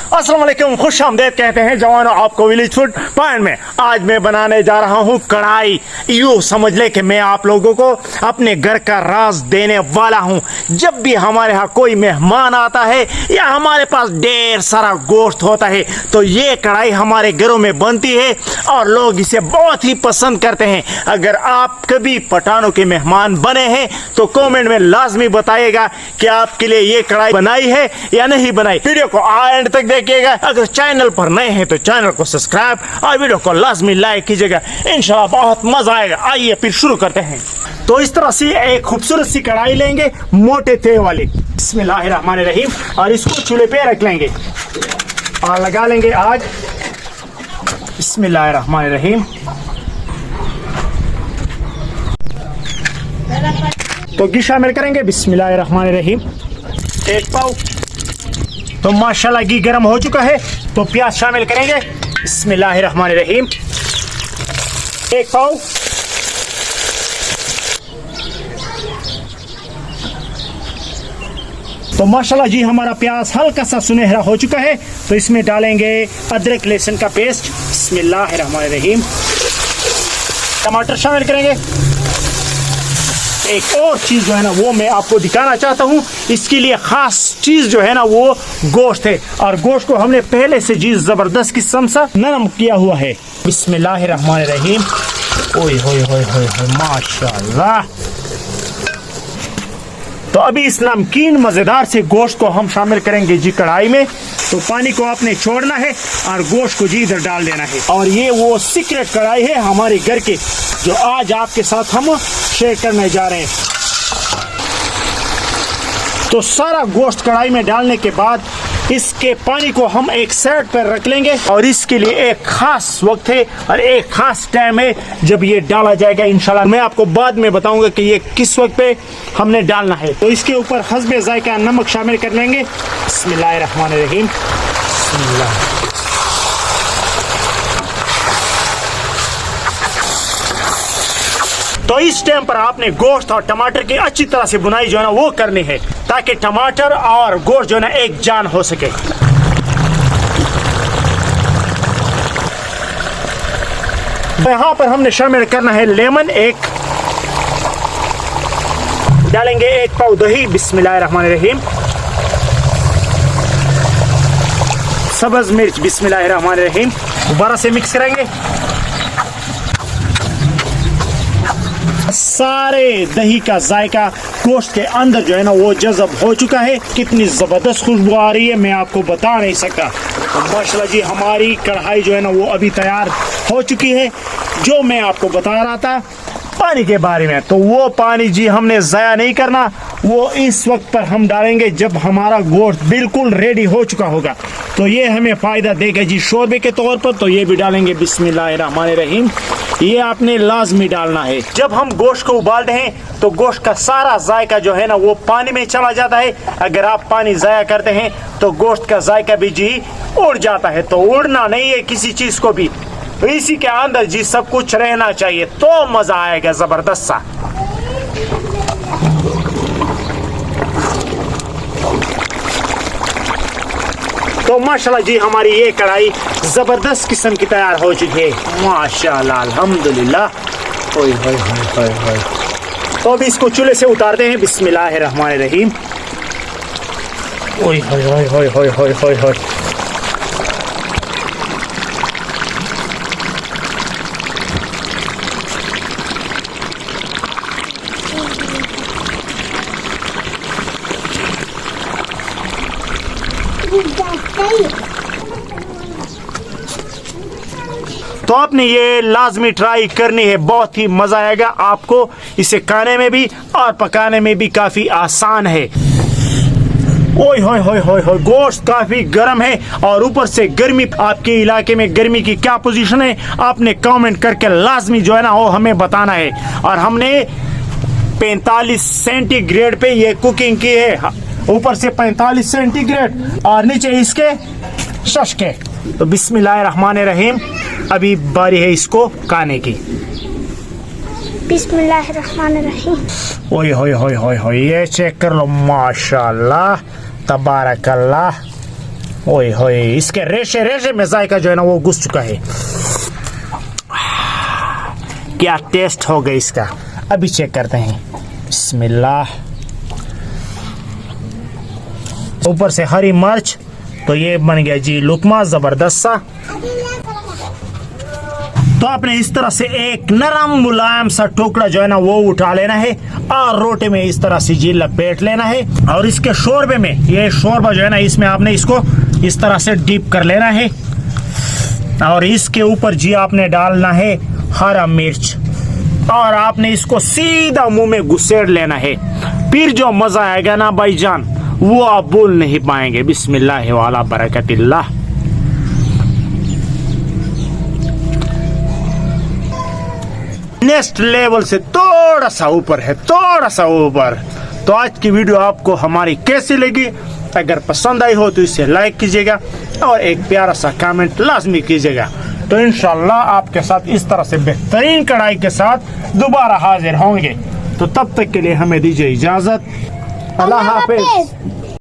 अस्सलाम वालेकुम, खुश आमदेद कहते हैं जवानों आपको विलेज फूड पॉइंट में। आज मैं बनाने जा रहा हूँ कढ़ाई। यूँ समझ ले कि मैं आप लोगों को अपने घर का राज देने वाला हूँ। जब भी हमारे यहाँ कोई मेहमान आता है या हमारे पास ढेर सारा गोश्त होता है तो ये कढ़ाई हमारे घरों में बनती है और लोग इसे बहुत ही पसंद करते हैं। अगर आप कभी पठानों के मेहमान बने हैं तो कमेंट में लाजमी बताइएगा कि आपके लिए ये कढ़ाई बनाई है या नहीं बनाई। वीडियो को एंड तक देखिएगा। अगर चैनल पर नए हैं तो चैनल को सब्सक्राइब और वीडियो को लाजमी लाइक कीजिएगा। इंशाल्लाह बहुत मजा आएगा। आइए फिर शुरू करते हैं। तो इस तरह से एक खूबसूरत सी कढ़ाई लेंगे, मोटे तवे वाली। बिस्मिल्लाहिर्रहमानिर्रहीम। और इसको चूल्हे पे रख लेंगे और लगा लेंगे आग। बिस्मिल्लाहिर्रहमानिर्रहीम। तो घी शामिल करेंगे। बिस्मिल्लाहिर्रहमानिर्रहीम। एक पाव। तो माशाल्लाह घी गर्म हो चुका है तो प्याज शामिल करेंगे। बिस्मिल्लाहिर्रहमानिर्रहीम। एक पाव। तो माशाल्लाह जी हमारा प्याज हल्का सा सुनहरा हो चुका है तो इसमें डालेंगे अदरक लहसुन का पेस्ट। बिस्मिल्लाहिर्रहमानिर्रहीम। टमाटर शामिल करेंगे। एक और चीज जो है ना वो मैं आपको दिखाना चाहता हूँ। इसके लिए खास चीज जो है ना वो गोश्त है और गोश्त को हमने पहले से जी जबरदस्त किस्म सा नरम किया हुआ है। बिस्मिल्लाहिर्रहमानिर्रहीम। ओए होए होए होए माशाल्लाह। तो अभी इस नमकीन मजेदार से गोश्त को हम शामिल करेंगे जी कढ़ाई में। तो पानी को आपने छोड़ना है और गोश्त को जी इधर डाल देना है। और ये वो सीक्रेट कढ़ाई है हमारे घर की जो आज आपके साथ हम शेयर करने जा रहे हैं। तो सारा गोश्त कढ़ाई में डालने के बाद इसके पानी को हम एक साइड पर रख लेंगे और इसके लिए एक खास वक्त है और एक खास टाइम है जब ये डाला जाएगा। इंशाल्लाह मैं आपको बाद में बताऊंगा कि ये किस वक्त पे हमने डालना है। तो इसके ऊपर हस्बे जायका नमक शामिल कर लेंगे। बिस्मिल्लाहिर्रहमानिर्रहीम। बिस्मिल्लाह। तो इस टाइम पर आपने गोश्त और टमाटर की अच्छी तरह से बुनाई जो है ना वो करनी है ताकि टमाटर और गोश्त जो है ना एक जान हो सके। तो यहाँ पर हमने शामिल करना है लेमन। एक डालेंगे एक पाव दही। बिस्मिल्लाहिर्रहमानिर्रहीम। सब्ज मिर्च। बिस्मिल्लाहिर्रहमानिर्रहीम। दोबारा से मिक्स करेंगे। सारे दही का जायका गोश्त के अंदर जो है ना वो जज़ब हो चुका है। कितनी जबरदस्त खुशबू आ रही है मैं आपको बता नहीं सकता। तो माशाल्लाह जी हमारी कढ़ाई जो है ना वो अभी तैयार हो चुकी है। जो मैं आपको बता रहा था पानी के बारे में तो वो पानी जी हमने ज़ाया नहीं करना। वो इस वक्त पर हम डालेंगे जब हमारा गोश्त बिल्कुल रेडी हो चुका होगा। तो ये हमें फ़ायदा देगा जी शोरबे के तौर पर। तो ये भी डालेंगे। बिस्मिल्लाहिर्रहमानिर्रहीम। ये आपने लाजमी डालना है। जब हम गोश्त को उबालते हैं तो गोश्त का सारा जायका जो है ना वो पानी में चला जाता है। अगर आप पानी ज़ाया करते हैं तो गोश्त का जायका भी जी उड़ जाता है। तो उड़ना नहीं है किसी चीज़ को भी। तो इसी के अंदर जी सब कुछ रहना चाहिए तो मज़ा आएगा ज़बरदस्त सा। तो माशाल्लाह जी हमारी ये कढ़ाई जबरदस्त किस्म की तैयार हो चुकी है माशाल्लाह अल्हम्दुलिल्लाह। ओए होए होए होए होए। तो अभी इसको चूल्हे से उतारते हैं। बिस्मिल्लाहिर्रहमानिर्रहीम। ओए होए होए होए होए होए होए होए। तो आपने ये लाजमी ट्राई करनी है। बहुत ही मजा आएगा आपको। इसे खाने में भी और पकाने में भी काफी आसान है। ओए होए होए होए होए। गोश्त काफी गर्म है और ऊपर से गर्मी। आपके इलाके में गर्मी की क्या पोजीशन है आपने कमेंट करके लाजमी जो है ना वो हमें बताना है। और हमने 45 सेंटीग्रेड पे ये कुकिंग की है। ऊपर से 45 सेंटीग्रेड और नीचे इसके शशके। तो बिस्मिल्लाहिर्रहमानिर्रहीम। अभी बारी है इसको खाने की। बिस्मिल्लाहिर्रहमानिर्रहीम। ओए होए होए होए होए। ये चेक कर लो माशाल्लाह तबारकल्लाह। ओए होए, इसके रेशे रेशे में जायका जो है ना वो घुस चुका है। क्या टेस्ट होगा इसका, अभी चेक करते हैं। बिस्मिल्लाह। ऊपर से हरी मिर्च, तो ये बन गया जी लुकमा जबरदस्त सा। तो आपने इस तरह से एक नरम मुलायम सा टुकड़ा जो है ना वो उठा लेना है और रोटी में इस तरह से जी लपेट लेना है। और इसके शोरबे में, ये शोरबा जो है ना इसमें आपने इसको इस तरह से डीप कर लेना है। और इसके ऊपर जी आपने डालना है हरा मिर्च और आपने इसको सीधा मुंह में घुसेड़ लेना है। फिर जो मजा आएगा ना भाईजान वो आप बोल नहीं पाएंगे। बिस्मिल्लाह वाला बरकतिल्लाह। नेक्स्ट लेवल से थोड़ा सा ऊपर है, थोड़ा सा ऊपर। तो आज की वीडियो आपको हमारी कैसी लगी? अगर पसंद आई हो तो इसे लाइक कीजिएगा और एक प्यारा सा कमेंट लाजमी कीजिएगा। तो इंशाल्लाह आपके साथ इस तरह से बेहतरीन कढ़ाई के साथ दोबारा हाजिर होंगे। तो तब तक के लिए हमें दीजिए इजाजत। अल्लाह हाफिज।